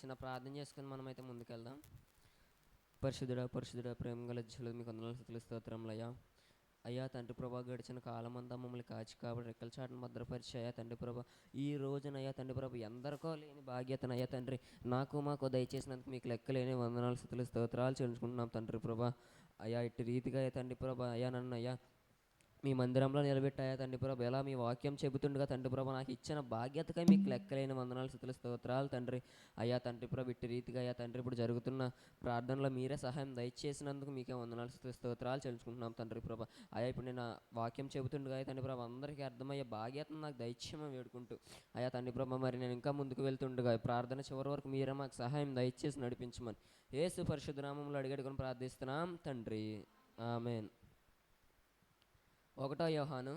చిన్న ప్రార్థన చేసుకుని మనమైతే ముందుకెళ్దాం. పరిశుద్ధుడా ప్రేమ గల జులు మీకు వందనాలు స్తుతులు స్తోత్రములయ్యా. అయ్యా తండ్రి ప్రభా, గడిచిన కాలమంతా మమ్మల్ని కాచి కాబట్టి రెక్కల చాటును భద్రపరిచి అయ్యా తండ్రి ప్రభా, ఈ రోజునయ్యా తండ్రి ప్రభా ఎందరికో లేని బాధ్యతను అయ్యా తండ్రి నాకు మాకు దయచేసినందుకు మీకు లెక్కలేని వందనాలు స్తుతులు స్తోత్రాలు చెల్లించుకుంటున్నాం తండ్రి ప్రభా. అయ్యా ఇట్టి రీతిగా అయ్యా తండ్రి ప్రభా, అయ్యా నన్ను అయ్యా మీ మందిరంలో నిలబెట్టాయా తండ్రి ప్రభా, ఎలా మీ వాక్యం చెబుతుండగా తండ్రి ప్రభా నాకు ఇచ్చిన బాధ్యతకై మీకు లెక్కలేని వందనాలు స్తుతులు స్తోత్రాలు తండ్రి. అయ్యా తండ్రి ప్రభా, ఇట్టి రీతిగా అయ్యా తండ్రి ఇప్పుడు జరుగుతున్న ప్రార్థనలో మీరే సహాయం దయచేసినందుకు మీకే వందనాలు స్తుతులు స్తోత్రాలు చెల్లించుకుంటున్నాం తండ్రి ప్రభా. అయ్యా ఇప్పుడు నేను వాక్యం చెబుతుండగా తండ్రి ప్రభా అందరికీ అర్థమయ్యే బాధ్యతను నాకు దయచేయమని వేడుకుంటూ అయ్యా తండ్రి ప్రభా, మరి నేను ఇంకా ముందుకు వెళ్తుండగా ప్రార్థన చివరి వరకు మీరే మాకు సహాయం దయచేసి నడిపించమని యేసు పరిశుద్ధ నామములో అడిగడుకొని ప్రార్థిస్తున్నాం తండ్రి, ఆమేన్. 1 యోహాను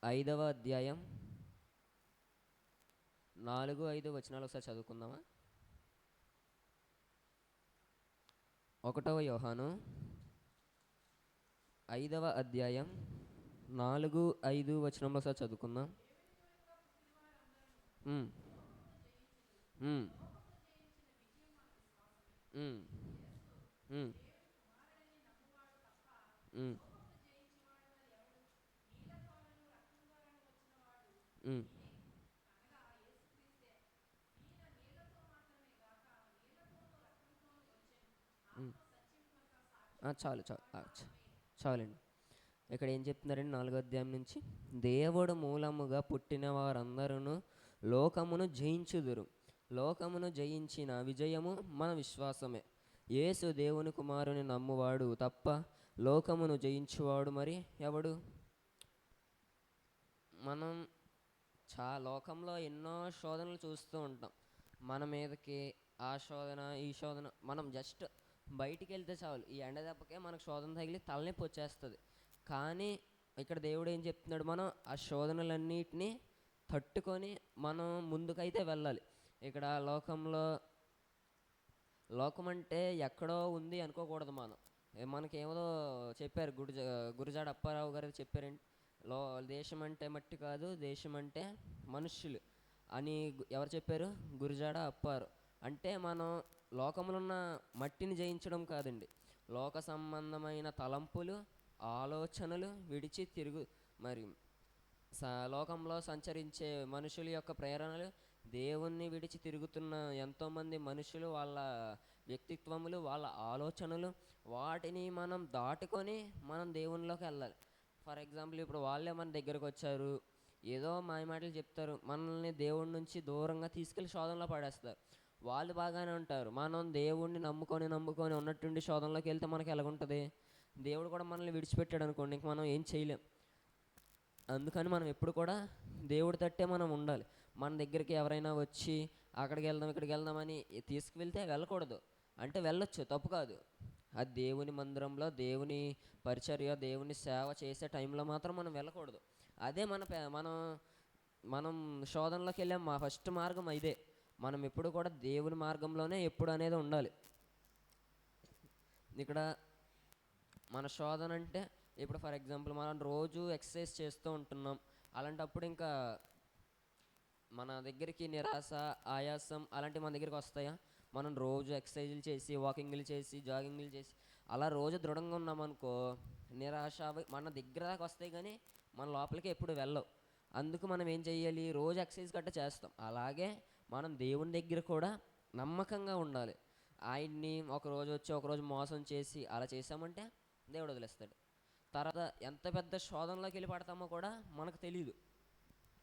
5వ అధ్యాయం 4-5 వచనాలు ఒకసారి చదువుకుందామా? 1 యోహాను 5వ అధ్యాయం 4-5 వచనంలో ఒకసారి చదువుకుందాం. ఉమ్, ఉమ్, ఉమ్, ఉమ్, ఉమ్, ఉమ్, ఉమ్. చాలు చాలు చాలండి. ఇక్కడ ఏం చెప్తున్నారండి? 4వ అధ్యాయం నుంచి, దేవుడు మూలముగా పుట్టిన వారందరూ లోకమును జయించుదురు. లోకమును జయించిన విజయము మన విశ్వాసమే. యేసు దేవుని కుమారుని నమ్మువాడు తప్ప లోకమును జయించువాడు మరి ఎవడు? మనం లోకంలో ఎన్నో శోధనలు చూస్తూ ఉంటాం. మన మీదకి ఆ శోధన ఈ శోధన, మనం జస్ట్ బయటికి వెళ్తే చాలు ఈ ఎండ దెబ్బకే మనకు శోధన తగిలి తలనొప్పి వచ్చేస్తుంది. కానీ ఇక్కడ దేవుడు ఏం చెప్తున్నాడు? మనం ఆ శోధనలన్నిటినీ తట్టుకొని మనం ముందుకైతే వెళ్ళాలి. ఇక్కడ లోకం అంటే ఎక్కడో ఉంది అనుకోకూడదు. మనకేమో చెప్పారు, గురుజాడ అప్పారావు గారు చెప్పారండి, దేశం అంటే మట్టి కాదు, దేశం అంటే మనుష్యులు అని. ఎవరు చెప్పారు? గురుజాడ అప్పారు. అంటే మనం లోకంలో ఉన్న మట్టిని జయించడం కాదండి, లోక సంబంధమైన తలంపులు ఆలోచనలు విడిచి మరి లోకంలో సంచరించే మనుషుల యొక్క ప్రేరణలు, దేవుణ్ణి విడిచి తిరుగుతున్న ఎంతోమంది మనుషులు, వాళ్ళ వ్యక్తిత్వములు, వాళ్ళ ఆలోచనలు, వాటిని మనం దాటుకొని మనం దేవునిలోకి వెళ్ళాలి. ఫర్ ఎగ్జాంపుల్ ఇప్పుడు వాళ్ళే మన దగ్గరకు వచ్చారు, ఏదో మాయమాటలు చెప్తారు, మనల్ని దేవుడి నుంచి దూరంగా తీసుకెళ్ళి శోధనలో పడేస్తారు. వాళ్ళు బాగానే ఉంటారు, మనం దేవుణ్ణి నమ్ముకొని ఉన్నట్టుండి శోధనలోకి వెళ్తే మనకి ఎలాగుంటుంది? దేవుడు కూడా మనల్ని విడిచిపెట్టాడు అనుకోండి, ఇంక మనం ఏం చేయలేం. అందుకని మనం ఎప్పుడు కూడా దేవుడి తట్టే మనం ఉండాలి. మన దగ్గరికి ఎవరైనా వచ్చి అక్కడికి వెళ్దాం ఇక్కడికి వెళ్దామని తీసుకువెళ్తే వెళ్ళకూడదు. అంటే వెళ్ళొచ్చు, తప్పు కాదు. అది దేవుని మందిరంలో దేవుని పరిచర్య, దేవుని సేవ చేసే టైంలో మాత్రం మనం వెళ్ళకూడదు. అదే మనం శోధనలోకి వెళ్ళాం, మా ఫస్ట్ మార్గం ఇదే. మనం ఎప్పుడు కూడా దేవుని మార్గంలోనే ఎప్పుడు అనేది ఉండాలి. ఇక్కడ మన శోధన అంటే, ఇప్పుడు ఫర్ ఎగ్జాంపుల్ మనం రోజు ఎక్సర్సైజ్ చేస్తూ ఉంటున్నాం, అలాంటప్పుడు ఇంకా మన దగ్గరికి నిరాశ, ఆయాసం అలాంటివి మన దగ్గరికి వస్తాయా? మనం రోజు ఎక్సర్సైజులు చేసి, వాకింగ్లు చేసి, జాగింగ్లు చేసి అలా రోజు దృఢంగా ఉన్నామనుకో, నిరాశ మన దగ్గర దాకా వస్తాయి కానీ మన లోపలికి ఎప్పుడు వెళ్ళవు. అందుకు మనం ఏం చెయ్యాలి? రోజు ఎక్సర్సైజ్ గట్రా చేస్తాం. అలాగే మనం దేవుని దగ్గర కూడా నమ్మకంగా ఉండాలి. ఆయన్ని ఒకరోజు వచ్చి ఒకరోజు మోసం చేసి అలా చేసామంటే దేవుడు వదిలేస్తాడు. తర్వాత ఎంత పెద్ద శోధనలోకి వెళ్ళి పడతామో కూడా మనకు తెలియదు.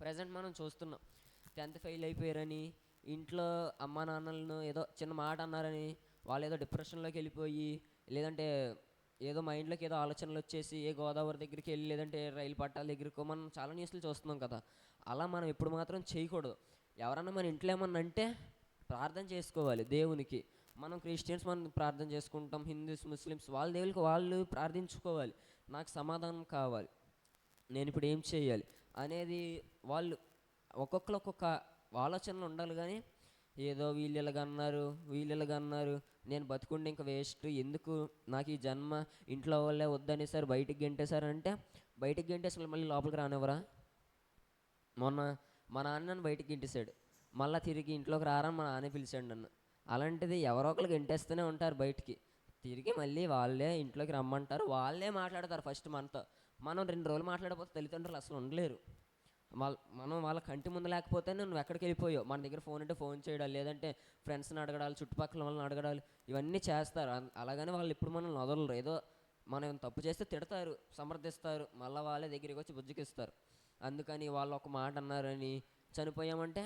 ప్రజెంట్ మనం చూస్తున్నాం, 10th ఫెయిల్ అయిపోయారని ఇంట్లో అమ్మా నాన్నలను ఏదో చిన్న మాట అన్నారని వాళ్ళు ఏదో డిప్రెషన్లోకి వెళ్ళిపోయి, లేదంటే ఏదో మైండ్లోకి ఏదో ఆలోచనలు వచ్చేసి ఏ గోదావరి దగ్గరికి వెళ్ళి లేదంటే రైలు పట్టాల దగ్గరికి మనం చాలా న్యూస్లు చూస్తున్నాం కదా. అలా మనం ఎప్పుడు మాత్రం చేయకూడదు. ఎవరన్నా మన ఇంట్లో ఏమన్నా అంటే ప్రార్థన చేసుకోవాలి దేవునికి. మనం క్రిస్టియన్స్ మనం ప్రార్థన చేసుకుంటాం, హిందూస్ ముస్లిమ్స్ వాళ్ళ దేవునికి వాళ్ళు ప్రార్థించుకోవాలి. నాకు సమాధానం కావాలి, నేను ఇప్పుడు ఏం చేయాలి అనేది వాళ్ళు ఒక్కొక్కరు ఒక్కొక్క ఆలోచనలు ఉండాలి. కానీ ఏదో వీళ్ళగా అన్నారు నేను బతుకుండే ఇంకా వేస్ట్, ఎందుకు నాకు ఈ జన్మ, ఇంట్లో వాళ్ళే వద్దనేసారు బయటికి గెంటేశారంటే బయటికి గెంటేసి మళ్ళీ లోపలికి రానివ్వరా? మొన్న మా నాన్నని బయటికి గెంటేశాడు. మళ్ళీ తిరిగి ఇంట్లోకి రారా మా నాన్న పిలిచాడు నన్ను. అలాంటిది ఎవరో ఒకరికి గెంటేస్తూనే ఉంటారు బయటికి. తిరిగి మళ్ళీ వాళ్ళే ఇంట్లోకి రమ్మంటారు, వాళ్ళే మాట్లాడతారు ఫస్ట్ మనతో. మనం 2 రోజులు మాట్లాడకపోతే తల్లిదండ్రులు అసలు ఉండలేరు. మనం వాళ్ళ కంటి ముందు లేకపోతే నువ్వు ఎక్కడికి వెళ్ళిపోయావు, మన దగ్గర ఫోన్ ఉంటే ఫోన్ చేయడం, లేదంటే ఫ్రెండ్స్ని అడగడాలు, చుట్టుపక్కల వాళ్ళని అడగడాలు, ఇవన్నీ చేస్తారు. అలాగని వాళ్ళు ఇప్పుడు మనల్ని వదలరు. ఏదో మనం తప్పు చేస్తే తిడతారు, సమర్థిస్తారు, మళ్ళీ వాళ్ళే దగ్గరికి వచ్చి బుజ్జకిస్తారు. అందుకని వాళ్ళు ఒక మాట అన్నారని చనిపోయామంటే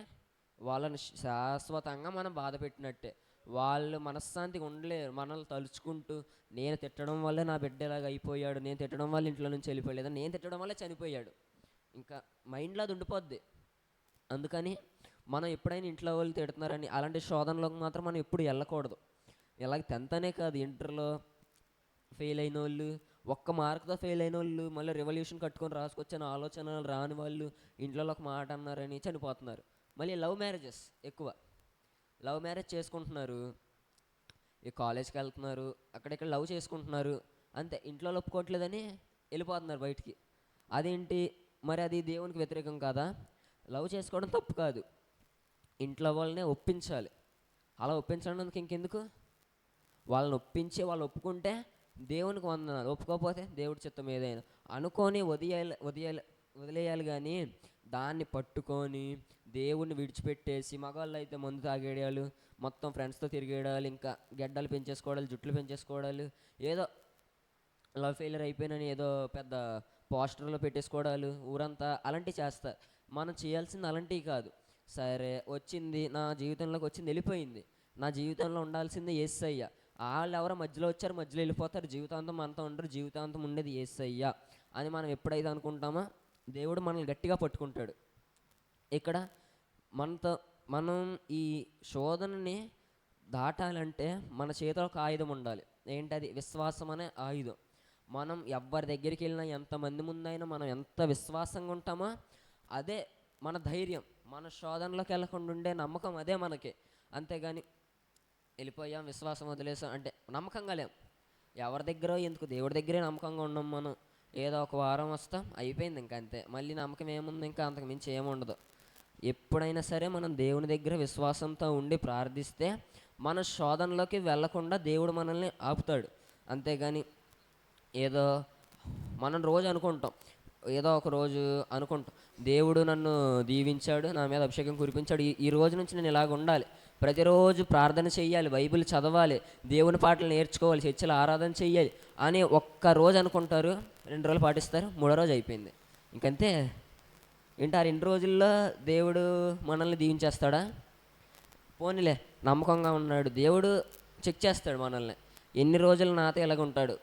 వాళ్ళని శాశ్వతంగా మనం బాధ పెట్టినట్టే. వాళ్ళు మనశ్శాంతిగా ఉండలేరు. మనల్ని తలుచుకుంటూ, నేను తిట్టడం వల్లే నా బిడ్డ ఇలాగ అయిపోయాడు, నేను తిట్టడం వల్ల ఇంట్లో నుంచి వెళ్ళిపోయలేదు, నేను తిట్టడం వల్లే చనిపోయాడు, ఇంకా మైండ్లో అది ఉండిపోద్ది. అందుకని మనం ఎప్పుడైనా ఇంట్లో వాళ్ళు తిడుతున్నారని అలాంటి శోధనలోకి మాత్రం మనం ఎప్పుడు వెళ్ళకూడదు. ఇలాగ 10th అనే కాదు, ఇంటర్లో ఫెయిల్ అయిన వాళ్ళు, ఒక్క మార్కుతో ఫెయిల్ అయిన వాళ్ళు, మళ్ళీ రెవల్యూషన్ కట్టుకొని రాసుకొచ్చిన ఆలోచనలు రాని వాళ్ళు ఇంట్లో ఒక మాట అన్నారని చనిపోతున్నారు. మళ్ళీ లవ్ మ్యారేజెస్ ఎక్కువ, లవ్ మ్యారేజ్ చేసుకుంటున్నారు, ఈ కాలేజ్కి వెళ్తున్నారు, అక్కడిక్కడ లవ్ చేసుకుంటున్నారు, అంతే. ఇంట్లో ఒప్పుకోవట్లేదని వెళ్ళిపోతున్నారు బయటికి. అదేంటి మరి, అది దేవునికి వ్యతిరేకం కాదా? లవ్ చేసుకోవడం తప్పు కాదు, ఇంట్లో వాళ్ళనే ఒప్పించాలి. అలా ఒప్పించడానికి ఇంకెందుకు, వాళ్ళని ఒప్పించి వాళ్ళు ఒప్పుకుంటే దేవునికి వందనాలు, ఒప్పుకోకపోతే దేవుడి చిత్తం ఏదైనా అనుకొని వదిలేయాలి. కానీ దాన్ని పట్టుకొని దేవుణ్ణి విడిచిపెట్టేసి, మగవాళ్ళు అయితే మందు తాగేయాలు, మొత్తం ఫ్రెండ్స్తో తిరిగేయడాలు, ఇంకా గెడ్డలు పెంచేసుకోవడాలు, జుట్లు పెంచేసుకోవడాలు, ఏదో లవ్ ఫెయిలియర్ అయిపోయినని ఏదో పెద్ద పోస్టర్లో పెట్టేసుకోవడాలు ఊరంతా, అలాంటివి చేస్తారు. మనం చేయాల్సింది అలాంటివి కాదు. సరే వచ్చింది, నా జీవితంలోకి వచ్చింది, వెళ్ళిపోయింది. నా జీవితంలో ఉండాల్సింది యేసయ్య. వాళ్ళు ఎవరో మధ్యలో వచ్చారు, మధ్యలో వెళ్ళిపోతారు, జీవితాంతం మనతో ఉండరు, జీవితాంతం ఉండేది యేసయ్య అని మనం ఎప్పుడైతే అనుకుంటామో దేవుడు మనల్ని గట్టిగా పట్టుకుంటాడు. ఇక్కడ మనం ఈ శోధనని దాటాలంటే మన చేతిలో ఒక ఆయుధం ఉండాలి. ఏంటది? విశ్వాసం అనే ఆయుధం. మనం ఎవరి దగ్గరికి వెళ్ళినా, ఎంతమంది ముందైనా మనం ఎంత విశ్వాసంగా ఉంటామో అదే మన ధైర్యం. మన శోధనలోకి వెళ్ళకుండా ఉండే నమ్మకం అదే మనకి. అంతేగాని వెళ్ళిపోయాం, విశ్వాసం వదిలేసాం అంటే నమ్మకంగా లేం. ఎవరి దగ్గర ఎందుకు, దేవుడి దగ్గరే నమ్మకంగా ఉన్నాం మనం. ఏదో ఒక వారం వస్తాం, అయిపోయింది, ఇంకా అంతే. మళ్ళీ నమ్మకం ఏముంది, ఇంకా అంతకు మించి ఏముండదు. ఎప్పుడైనా సరే మనం దేవుని దగ్గర విశ్వాసంతో ఉండి ప్రార్థిస్తే మన శోధనలోకి వెళ్ళకుండా దేవుడు మనల్ని ఆపుతాడు. అంతేగాని ఏదో మనం రోజు అనుకుంటాం, ఏదో ఒక రోజు అనుకుంటాం, దేవుడు నన్ను దీవించాడు, నా మీద అభిషేకం కురిపించాడు, ఈ రోజు నుంచి నేను ఇలాగ ఉండాలి, ప్రతిరోజు ప్రార్థన చెయ్యాలి, బైబిల్ చదవాలి, దేవుని పాటలు నేర్చుకోవాలి, చర్చలు ఆరాధన చెయ్యాలి అని ఒక్క రోజు అనుకుంటారు. 2 రోజులు పాటిస్తారు, 3వ రోజు అయిపోయింది, ఇంకంతే. ఏంటి ఆ 2 రోజుల్లో దేవుడు మనల్ని దీవించేస్తాడా? పోనీలే, నమ్మకంగా ఉన్నాడు, దేవుడు చెక్ చేస్తాడు మనల్ని. ఎన్ని రోజులు నాతో ఇలాగ ఉంటాడు,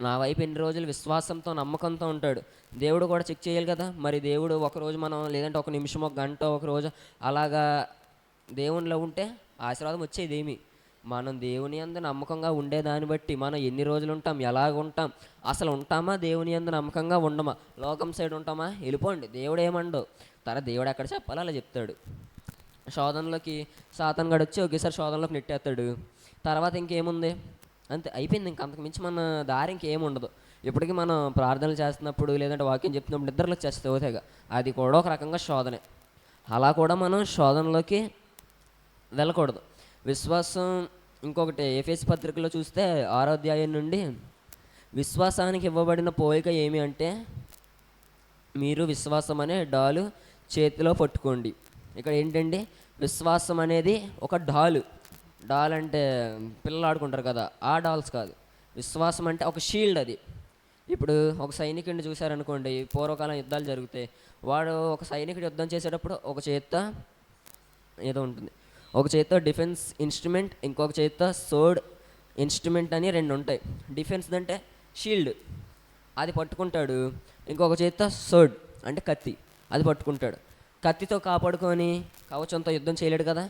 నా వైపు ఎన్ని రోజులు విశ్వాసంతో నమ్మకంతో ఉంటాడు, దేవుడు కూడా చెక్ చేయాలి కదా. మరి దేవుడు ఒకరోజు మనం, లేదంటే ఒక నిమిషం, ఒక గంట, ఒక రోజు అలాగా దేవునిలో ఉంటే ఆశీర్వాదం వచ్చేదేమి. మనం దేవుని యందు నమ్మకంగా ఉండేదాన్ని బట్టి మనం ఎన్ని రోజులు ఉంటాం, ఎలాగ ఉంటాం, అసలు ఉంటామా దేవుని యందు నమ్మకంగా ఉండమా, లోకం సైడ్ ఉంటామా, వెళ్ళిపోండి, దేవుడు ఏమండవు. దేవుడు ఎక్కడ చెప్పాలో అలా చెప్తాడు. శోధనలోకి సాతాను గడు వచ్చి ఒకేసారి శోధనలోకి నెట్టేస్తాడు. తర్వాత ఇంకేముంది, అంతే, అయిపోయింది. ఇంక అంతకు మించి మన దారి ఇంకేముండదు. ఇప్పటికీ మనం ప్రార్థనలు చేస్తున్నప్పుడు, లేదంటే వాక్యం చెప్తున్నప్పుడు నిద్రలో చేస్తే అవుతాయిగా, అది కూడా ఒక రకంగా శోధనే. అలా కూడా మనం శోధనలోకి వెళ్ళకూడదు. విశ్వాసం ఇంకొకటి ఎఫెసీ పత్రికలో చూస్తే 6వ అధ్యాయం నుండి, విశ్వాసానికి ఇవ్వబడిన పోలిక ఏమి అంటే, మీరు విశ్వాసం అనే డాలు చేతిలో పట్టుకోండి. ఇక్కడ ఏంటండి, విశ్వాసం అనేది ఒక డాల్ అంటే పిల్లలు ఆడుకుంటారు కదా, ఆ డాల్స్ కాదు. విశ్వాసం అంటే ఒక షీల్డ్. అది ఇప్పుడు ఒక సైనికుడిని చూశారనుకోండి, పూర్వకాలం యుద్ధాలు జరిగితే వాడు ఒక సైనికుడు యుద్ధం చేసేటప్పుడు ఒక చేత్తో ఏదో ఉంటుంది, ఒక చేత్తో డిఫెన్స్ ఇన్స్ట్రుమెంట్, ఇంకొక చేత్తో సోర్డ్ ఇన్స్ట్రుమెంట్ అని 2 ఉంటాయి. డిఫెన్స్ అంటే షీల్డ్, అది పట్టుకుంటాడు. ఇంకొక చేత్తో సోర్డ్ అంటే కత్తి, అది పట్టుకుంటాడు. కత్తితో కాపాడుకొని కవచంతో యుద్ధం చేయలేడు కదా.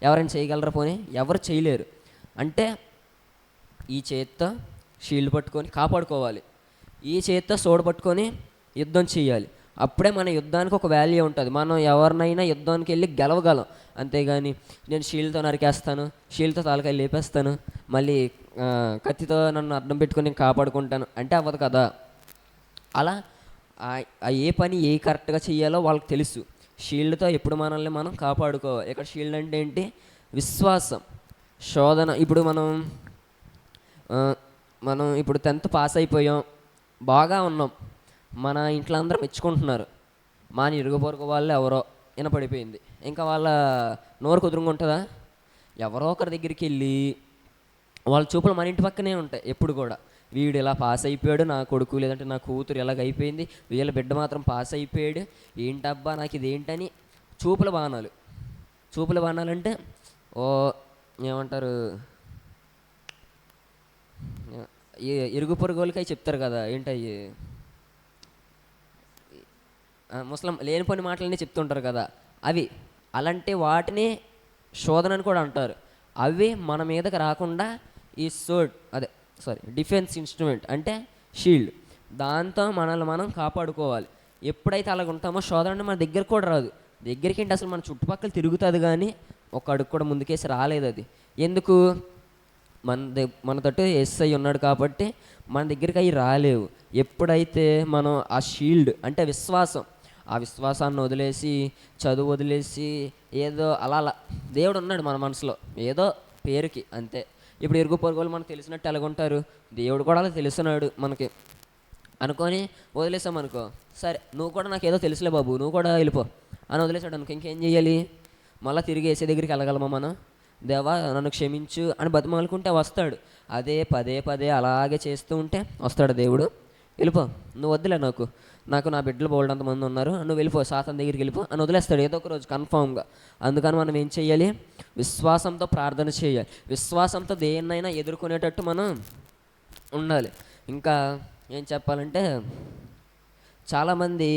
ఎవరైనా చేయగలరా? పోనీ ఎవరు చేయలేరు. అంటే ఈ చేత్తో షీల్డ్ పట్టుకొని కాపాడుకోవాలి, ఈ చేత్తో సోడ్ పట్టుకొని యుద్ధం చేయాలి. అప్పుడే మన యుద్ధానికి ఒక వాల్యూ ఉంటుంది. మనం ఎవరినైనా యుద్ధానికి వెళ్ళి గెలవగలం. అంతేగాని నేను షీల్డ్తో నరికేస్తాను, షీల్డ్తో తలకాయ లేపేస్తాను, మళ్ళీ కత్తితో నన్ను అడ్డం పెట్టుకొని నేను కాపాడుకుంటాను అంటే అవ్వదు కదా. అలా ఏ పని కరెక్ట్గా చేయాలో వాళ్ళకి తెలుసు. షీల్డ్తో ఎప్పుడు మనల్ని మనం కాపాడుకోవాలి. ఇక్కడ షీల్డ్ అంటే ఏంటి? విశ్వాసం. శోధన ఇప్పుడు ఆ, మనం ఇప్పుడు 10th పాస్ అయిపోయాం, బాగా ఉన్నాం, మన ఇంట్లో అందరూ మెచ్చుకుంటున్నారు. మా ఇరుగు పొరుగు వాళ్ళు ఎవరో వినపడిపోయింది, ఇంకా వాళ్ళ నోరు కుదురుకుంటుందా? ఎవరో ఒకరి దగ్గరికి వెళ్ళి వాళ్ళ చూపులు మన ఇంటి పక్కనే ఉంటాయి ఎప్పుడు కూడా. వీడు ఇలా పాస్ అయిపోయాడు, నా కొడుకు లేదంటే నా కూతురు ఇలాగ అయిపోయింది, వీళ్ళ బిడ్డ మాత్రం పాస్ అయిపోయాడు, ఏంటబ్బా నాకు ఇదేంటని చూపుల బాణాలు. చూపుల బాణాలు అంటే ఓ ఏమంటారు, ఇరుగు పొరుగులకై చెప్తారు కదా, ఏంటయ్యి ముస్లిం లేనిపోని మాటలన్నీ చెప్తుంటారు కదా అవి. అలాంటి వాటిని శోధన అని కూడా అంటారు. అవి మన మీదకి రాకుండా ఈ సోడ్ అదే డిఫెన్స్ ఇన్స్ట్రుమెంట్ అంటే షీల్డ్, దాంతో మనల్ని మనం కాపాడుకోవాలి. ఎప్పుడైతే అలాగ ఉంటామో శోధన మన దగ్గర కూడా రాదు. దగ్గరికి ఏంటి అసలు మన చుట్టుపక్కల తిరుగుతుంది కానీ ఒక అడుగు కూడా ముందుకేసి రాలేదు అది. ఎందుకు? మన తట్టు ఎస్ఐ ఉన్నాడు కాబట్టి మన దగ్గరికి అవి రాలేవు. ఎప్పుడైతే మనం ఆ షీల్డ్ అంటే విశ్వాసం, ఆ విశ్వాసాన్ని వదిలేసి చదువు వదిలేసి ఏదో అలా అలా దేవుడు ఉన్నాడు మన మనసులో ఏదో పేరుకి అంతే. ఇప్పుడు ఇరుగు పొరుగులు మనకు తెలిసినట్టు ఎలాగుంటారు, దేవుడు కూడా అలా తెలుసున్నాడు మనకి అనుకొని వదిలేసామనుకో, సరే నువ్వు కూడా నాకు ఏదో తెలుసులే బాబు నువ్వు కూడా వెళ్ళిపో అని వదిలేసాడు అనుకో, ఇంకేం చేయాలి? మళ్ళీ తిరిగి వేసే దగ్గరికి వెళ్ళగలమా మనం? దేవా నన్ను క్షమించు అని బతిమాలుకుంటే వస్తాడు. అదే పదే పదే అలాగే చేస్తూ ఉంటే వస్తాడు దేవుడు, వెళ్ళిపో నువ్వు వద్దులే, నాకు నా బిడ్డలు బోల్డంత మంది ఉన్నారు, నువ్వు వెళ్ళిపో సాతాను దగ్గరికి వెళ్ళిపో అని వదిలేస్తాడు ఏదో ఒక రోజు కన్ఫామ్గా. అందుకని మనం ఏం చెయ్యాలి? విశ్వాసంతో ప్రార్థన చేయాలి. విశ్వాసంతో దేన్నైనా ఎదుర్కొనేటట్టు మనం ఉండాలి. ఇంకా ఏం చెప్పాలంటే చాలామంది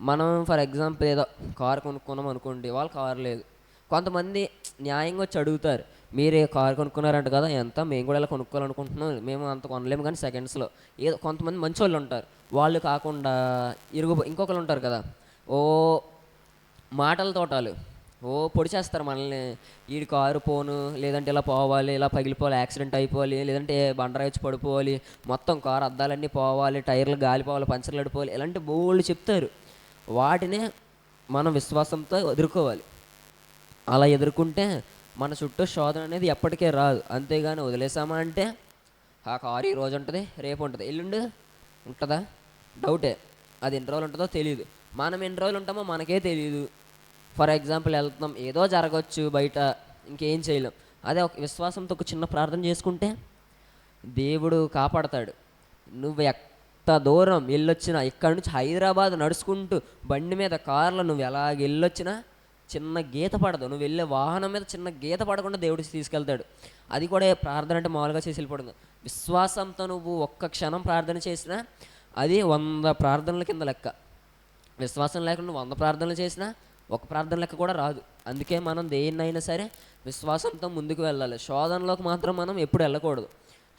మనం ఫర్ ఎగ్జాంపుల్ ఏదో కారు కొనుక్కున్నాం అనుకోండి, వాళ్ళు కారు లేదు. కొంతమంది న్యాయంగా వచ్చి అడుగుతారు, మీరే కారు కొనుక్కున్నారంట కదా, ఎంత మేము కూడా ఇలా కొనుక్కోవాలనుకుంటున్నాం, మేము అంత కొనలేము కానీ సెకండ్స్లో. ఏదో కొంతమంది మంచి వాళ్ళు ఉంటారు. వాళ్ళు కాకుండా ఇంకొకరు ఉంటారు కదా, ఓ మాటల తోటాలు ఓ పొడి చేస్తారు మనల్ని. వీడి కారు పోను, లేదంటే ఇలా పోవాలి, ఇలా పగిలిపోవాలి, యాక్సిడెంట్ అయిపోవాలి, లేదంటే బండరాయి వచ్చి పడిపోవాలి, మొత్తం కారు అద్దాలన్నీ పోవాలి, టైర్లు గాలిపోవాలి, పంచర్లు అడిపోవాలి, ఇలాంటి బోళ్ళు చెప్తారు. వాటినే మనం విశ్వాసంతో ఎదుర్కోవాలి. అలా ఎదుర్కొంటే మన చుట్టూ శోధన అనేది ఎప్పటికే రాదు. అంతేగాని వదిలేసామా అంటే ఆ కారు ఈ రోజు ఉంటుంది, రేపు ఉంటుంది, ఎల్లుండి ఉంటుందా? డౌటే. అది ఎన్ని రోజులు ఉంటుందో తెలియదు, మనం ఎన్ని రోజులు ఉంటామో మనకే తెలియదు. ఫర్ ఎగ్జాంపుల్ వెళ్తున్నాం, ఏదో జరగవచ్చు బయట, ఇంకేం చేయలేం. అదే ఒక విశ్వాసంతో ఒక చిన్న ప్రార్థన చేసుకుంటే దేవుడు కాపాడతాడు. నువ్వు ఎంత దూరం వెళ్ళొచ్చినా, ఇక్కడ నుంచి హైదరాబాద్ నడుచుకుంటూ బండి మీద కార్లో నువ్వు ఎలాగ వెళ్ళొచ్చినా చిన్న గీత పడదు, నువ్వు వెళ్ళే వాహనం మీద చిన్న గీత పడకుండా దేవుడు తీసుకెళ్తాడు. అది కూడా ప్రార్థన అంటే మామూలుగా చేసి వెళ్ళిపోతుంది. విశ్వాసంతో నువ్వు ఒక్క క్షణం ప్రార్థన చేసినా అది 100 ప్రార్థనల కింద లెక్క. విశ్వాసం లేకుండా 100 ప్రార్థనలు చేసినా ఒక ప్రార్థన లెక్క కూడా రాదు. అందుకే మనం దేన్నైనా సరే విశ్వాసంతో ముందుకు వెళ్ళాలి. శోధనలోకి మాత్రం మనం ఎప్పుడు వెళ్ళకూడదు.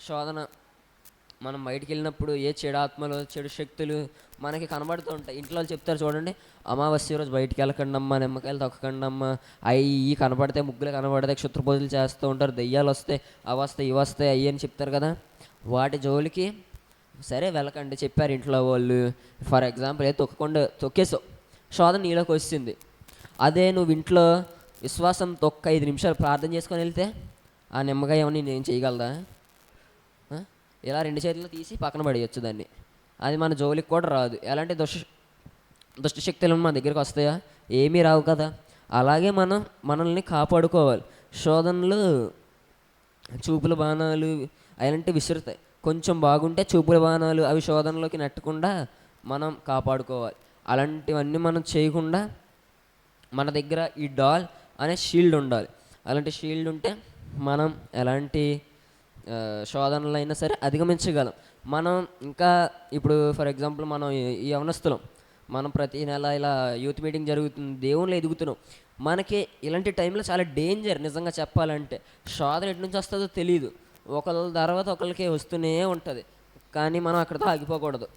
శోధన మనం బయటికి వెళ్ళినప్పుడు ఏ చెడు ఆత్మలు, చెడు శక్తులు మనకి కనబడుతూ ఉంటాయి. ఇంట్లో వాళ్ళు చెప్తారు చూడండి, అమావాస్య రోజు బయటికి వెళ్ళకండి అమ్మా, నిమ్మకాయలు తొక్కకండి అమ్మా, అవి కనబడితే, ముగ్గులు కనబడితే క్షుత్రపూజలు చేస్తూ ఉంటారు, దెయ్యాలు వస్తాయి, అవి వస్తాయి, ఇవి వస్తాయి, అయ్యి అని చెప్తారు కదా. వాటి జోలికి సరే వెళ్ళకండి చెప్పారు ఇంట్లో వాళ్ళు. ఫర్ ఎగ్జాంపుల్ ఏ తొక్కేసావు, శోధన నీలోకి వచ్చింది. అదే నువ్వు ఇంట్లో విశ్వాసంతో 5 నిమిషాలు ప్రార్థన చేసుకొని వెళ్తే ఆ నిమ్మకాయ ఏమని నేను చేయగలదా? ఇలా 2 చేతులు తీసి పక్కన పడేయచ్చు దాన్ని. అది మన జోలికి కూడా రాదు. ఎలాంటి దుష్టశక్తులు మన దగ్గరికి వస్తాయా? ఏమీ రావు కదా. అలాగే మనం మనల్ని కాపాడుకోవాలి. శోధనలు చూపుల బాణాలు అలాంటివి విసురుతాయి. కొంచెం బాగుంటే చూపుల బాణాలు అవి శోధనలోకి నెట్టకుండా మనం కాపాడుకోవాలి. అలాంటివన్నీ మనం చేయకుండా మన దగ్గర ఈ డాల్ అనే షీల్డ్ ఉండాలి. అలాంటి షీల్డ్ ఉంటే మనం ఎలాంటి శోధనలు అయినా సరే అధిగమించగలం. మనం ఇంకా ఇప్పుడు ఫర్ ఎగ్జాంపుల్ మనం ఈ యవనస్తులం, మనం ప్రతి నెల ఇలా యూత్ మీటింగ్ జరుగుతుంది, దేవుళ్ళు ఎదుగుతున్నాం. మనకి ఇలాంటి టైంలో చాలా డేంజర్. నిజంగా చెప్పాలంటే శోధన ఎటు నుంచి వస్తుందో తెలియదు. ఒకళ్ళ తర్వాత ఒకరికి వస్తూనే ఉంటుంది. కానీ మనం అక్కడితో ఆగిపోకూడదు.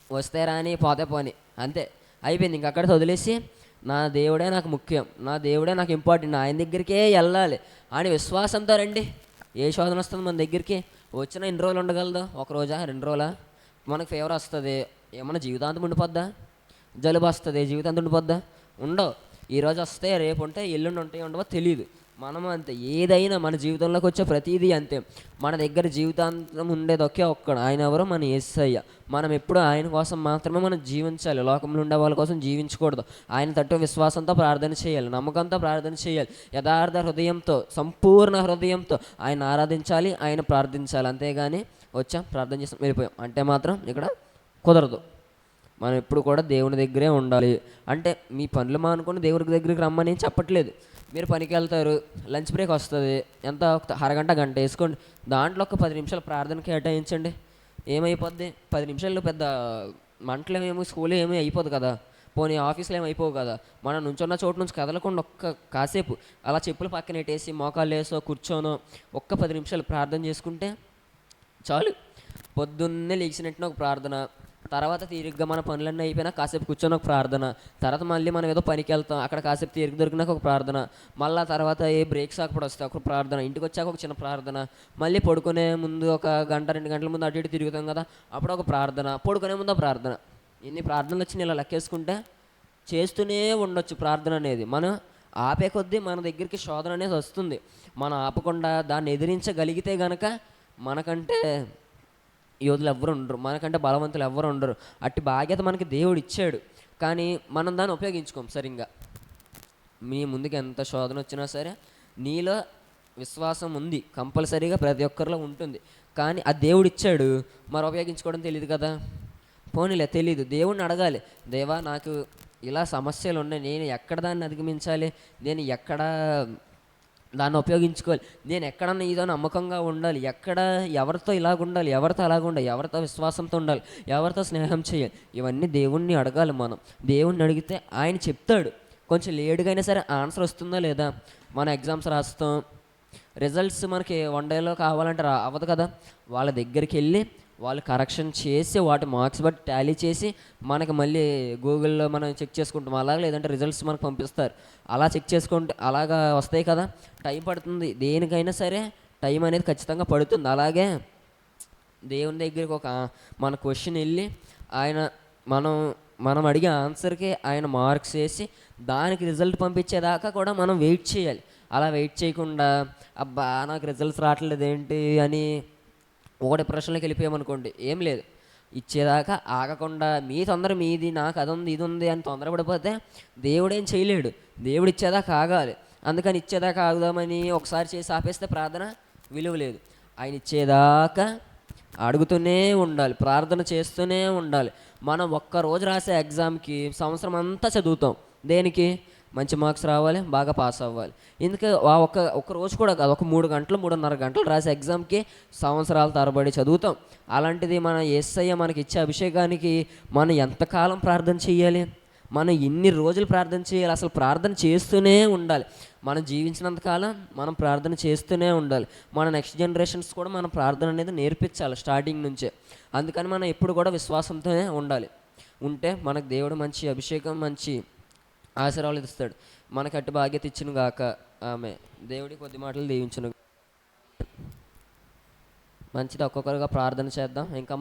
వస్తే రాని, పోతే పోని, అంతే అయిపోయింది. ఇంక అక్కడితో వదిలేసి నా దేవుడే నాకు ముఖ్యం, నా దేవుడే నాకు ఇంపార్టెంట్, ఆయన దగ్గరికే వెళ్ళాలి అని విశ్వాసంతో రండి. ఏ శోధన వస్తుంది మన దగ్గరికి? వచ్చినా ఎన్ని రోజులు ఉండగలదు? 1 రోజా, 2 రోజులా? మనకు ఫీవర్ వస్తుంది, ఏమన్నా జీవితాంతం ఉండిపోద్దా? జలుబు వస్తుంది, జీవితాంతం ఉండిపోద్దా? ఉండవు. ఈరోజు వస్తే రేపు ఉంటాయి, ఎల్లుండి ఉంటాయి ఉండవో తెలియదు. మనం అంతే, ఏదైనా మన జీవితంలోకి వచ్చే ప్రతిదీ అంతే. మన దగ్గర జీవితాంతం ఉండేది ఒకే ఒక్కడు, ఆయన ఎవరో మన యేసయ్య. మనం ఎప్పుడు ఆయన కోసం మాత్రమే మనం జీవించాలి, లోకంలో ఉండే వాళ్ళ కోసం జీవించకూడదు. ఆయన తట్టు విశ్వాసంతో ప్రార్థన చేయాలి, నమ్మకంతో ప్రార్థన చేయాలి, యథార్థ హృదయంతో, సంపూర్ణ హృదయంతో ఆయన ఆరాధించాలి, ఆయన ప్రార్థించాలి. అంతేగాని వచ్చాం ప్రార్థన చేసాం వెళ్ళిపోయాం అంటే మాత్రం ఇక్కడ కుదరదు. మనం ఎప్పుడు కూడా దేవుని దగ్గరే ఉండాలి. అంటే మీ పనులు మానుకొని దేవుడి దగ్గరికి రమ్మని చెప్పట్లేదు. మీరు పనికి వెళ్తారు, లంచ్ బ్రేక్ వస్తుంది, ఎంత ఒక అరగంట గంట వేసుకోండి, దాంట్లో ఒక 10 నిమిషాలు ప్రార్థన కేటాయించండి. ఏమైపోద్ది? 10 నిమిషాలు పెద్ద మంటలు ఏమో, స్కూల్ ఏమీ అయిపోదు కదా, పోనీ ఆఫీస్లో ఏమి అయిపోవు కదా. మనం నుంచున్న చోటు నుంచి కదలకుండా కాసేపు అలా చెప్పులు పక్కన పెట్టేసి మోకాళ్ళు వేసో కూర్చోనో ఒక్క 10 నిమిషాలు ప్రార్థన చేసుకుంటే చాలు. పొద్దున్నే లేచినట్టున ఒక ప్రార్థన, తర్వాత తీరిగ్గా మన పనులన్నీ అయిపోయినా కాసేపు కూర్చొని ఒక ప్రార్థన, తర్వాత మళ్ళీ మనం ఏదో పనికి వెళ్తాం, అక్కడ కాసేపు తీరిక దొరికినాక ఒక ప్రార్థన, మళ్ళీ తర్వాత ఏ బ్రేక్స్ ఆకపోతే వస్తే ఒక ప్రార్థన, ఇంటికి వచ్చాక ఒక చిన్న ప్రార్థన, మళ్ళీ పడుకునే ముందు ఒక గంట 2 గంటల ముందు అటు ఇటు తిరుగుతాం కదా, అప్పుడు ఒక ప్రార్థన, పడుకునే ముందు ప్రార్థన. ఎన్ని ప్రార్థనలు వచ్చి ఇలా లెక్కేసుకుంటే చేస్తూనే ఉండొచ్చు. ప్రార్థన అనేది మనం ఆపే కొద్దీ మన దగ్గరికి శోధన అనేది వస్తుంది. మనం ఆపకుండా దాన్ని ఎదిరించగలిగితే గనక మనకంటే యోధులు ఎవ్వరు ఉండరు, మనకంటే బలవంతులు ఎవ్వరు ఉండరు. అట్టి బాధ్యత మనకి దేవుడు ఇచ్చాడు, కానీ మనం దాన్ని ఉపయోగించుకోం సరిగ్గా. మీ ముందుకు ఎంత శోధన వచ్చినా సరే నీలో విశ్వాసం ఉంది, కంపల్సరీగా ప్రతి ఒక్కరిలో ఉంటుంది, కానీ ఆ దేవుడు ఇచ్చాడు, మరి ఉపయోగించుకోవడం తెలియదు కదా. పోనీలే తెలియదు, దేవుడిని అడగాలి, దేవా నాకు ఇలా సమస్యలు ఉన్నాయి, నేను ఎక్కడ దాన్ని అధిగమించాలి, నేను ఎక్కడ దాన్ని ఉపయోగించుకోవాలి, నేను ఎక్కడన్నా ఇదో నమ్మకంగా ఉండాలి, ఎక్కడ ఎవరితో ఇలాగ ఉండాలి, ఎవరితో అలాగ ఉండాలి, ఎవరితో విశ్వాసంతో ఉండాలి, ఎవరితో స్నేహం చేయాలి, ఇవన్నీ దేవుణ్ణి అడగాలి. మనం దేవుణ్ణి అడిగితే ఆయన చెప్తాడు. కొంచెం లేటుగా అయినా సరే ఆన్సర్ వస్తుందా లేదా. మన ఎగ్జామ్స్ రాస్తాం, రిజల్ట్స్ మనకి 1 డేలో కావాలంటే అవ్వదు కదా. వాళ్ళ దగ్గరికి వెళ్ళి వాళ్ళు కరెక్షన్ చేసి వాటి మార్క్స్ బట్టి టాలీ చేసి మనకి మళ్ళీ గూగుల్లో మనం చెక్ చేసుకుంటాం, అలాగ లేదంటే రిజల్ట్స్ మనకు పంపిస్తారు, అలా చెక్ చేసుకుంటే అలాగా వస్తాయి కదా. టైం పడుతుంది, దేనికైనా సరే టైం అనేది ఖచ్చితంగా పడుతుంది. అలాగే దేవుని దగ్గరికి మన క్వశ్చన్ వెళ్ళి ఆయన మనం మనం అడిగే ఆన్సర్కి ఆయన మార్క్స్ వేసి దానికి రిజల్ట్ పంపించేదాకా కూడా మనం వెయిట్ చేయాలి. అలా వెయిట్ చేయకుండా అబ్బా నాకు రిజల్ట్స్ రావట్లేదు ఏంటి అని ఒక డిప్రెషన్లోకి వెళ్ళిపోయామనుకోండి, ఏం లేదు, ఇచ్చేదాకా ఆగకుండా మీ తొందర మీది, నాకు అది ఉంది ఇది ఉంది అని తొందరపడిపోతే దేవుడేం చేయలేడు. దేవుడు ఇచ్చేదాకా ఆగాలి. అందుకని ఇచ్చేదాకా ఆగుదామని ఒకసారి చేసి ఆపేస్తే ప్రార్థన విలువ లేదు. ఆయన ఇచ్చేదాకా అడుగుతూనే ఉండాలి, ప్రార్థన చేస్తూనే ఉండాలి. మనం ఒక్కరోజు రాసే ఎగ్జామ్కి సంవత్సరం అంతా చదువుతాం, దేనికి? మంచి మార్క్స్ రావాలి, బాగా పాస్ అవ్వాలి. ఎందుకు? ఒక రోజు కూడా కాదు, ఒక 3 గంటలు 3.5 గంటలు రాసే ఎగ్జామ్కి సంవత్సరాల తరబడి చదువుతాం. అలాంటిది మన యేసయ్య మనకి ఇచ్చే అభిషేకానికి మనం ఎంతకాలం ప్రార్థన చేయాలి? మనం ఎన్ని రోజులు ప్రార్థన చేయాలి? అసలు ప్రార్థన చేస్తూనే ఉండాలి. మనం జీవించినంతకాలం మనం ప్రార్థన చేస్తూనే ఉండాలి. మన నెక్స్ట్ జనరేషన్స్ కూడా మనం ప్రార్థన అనేది నేర్పించాలి స్టార్టింగ్ నుంచే. అందుకని మనం ఎప్పుడు కూడా విశ్వాసంతోనే ఉండాలి. ఉంటే మనకు దేవుడు మంచి అభిషేకం, మంచి ఆశీర్వాదాలు ఇస్తాడు. మనకి అట్టి బాధ్యత ఇచ్చును గాక. ఆమె దేవుడి కొద్ది మాటలు దీవించును. మంచిది, ఒక్కొక్కరుగా ప్రార్థన చేద్దాం. ఇంకా